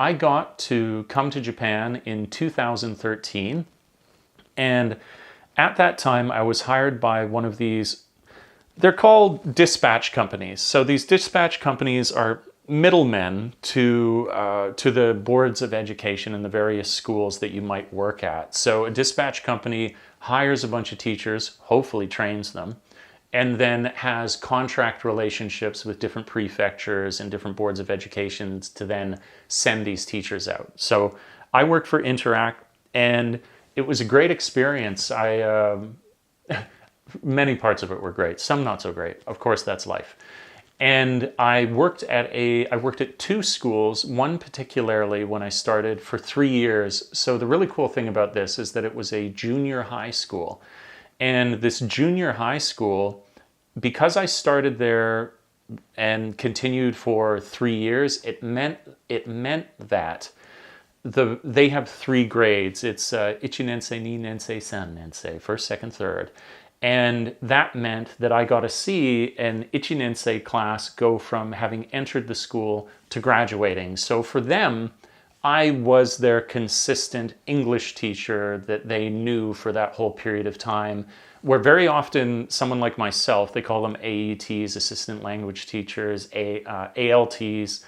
I got to come to Japan in 2013, and at that time I was hired by one of these, they're called dispatch companies. So these dispatch companies are middlemen to the boards of education in the various schools that you might work at. So a dispatch company hires a bunch of teachers, hopefully trains them, and then has contract relationships with different prefectures and different boards of education to then send these teachers out. So I worked for Interact, and it was a great experience. Many parts of it were great, some not so great. Of course, that's life. And I worked at two schools, one particularly when I started for 3 years. So the really cool thing about this is that it was a junior high school. And this junior high school, because I started there and continued for 3 years, it meant that they have 3 grades. It's Ichinensei, Ninensei, Sannensei, first, second, third. And that meant that I got to see an Ichinensei class go from having entered the school to graduating. So for them, I was their consistent English teacher that they knew for that whole period of time, where very often someone like myself, they call them AETs, assistant language teachers, ALTs,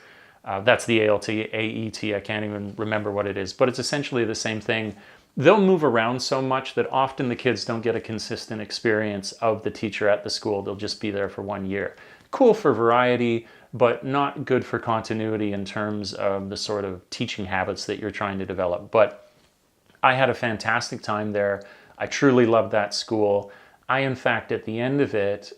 that's the ALT, AET, I can't even remember what it is, but it's essentially the same thing. They'll move around so much that often the kids don't get a consistent experience of the teacher at the school. They'll just be there for 1 year. Cool for variety, but not good for continuity in terms of the sort of teaching habits that you're trying to develop. But I had a fantastic time there. I truly loved that school. I, in fact, at the end of it,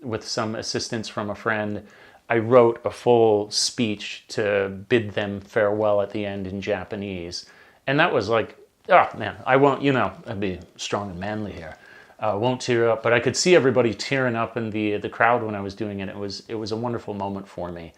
with some assistance from a friend, I wrote a full speech to bid them farewell at the end in Japanese. And that was like, oh man, I won't, I'd be strong and manly here. Won't tear up, but I could see everybody tearing up in the crowd when I was doing it. It was a wonderful moment for me.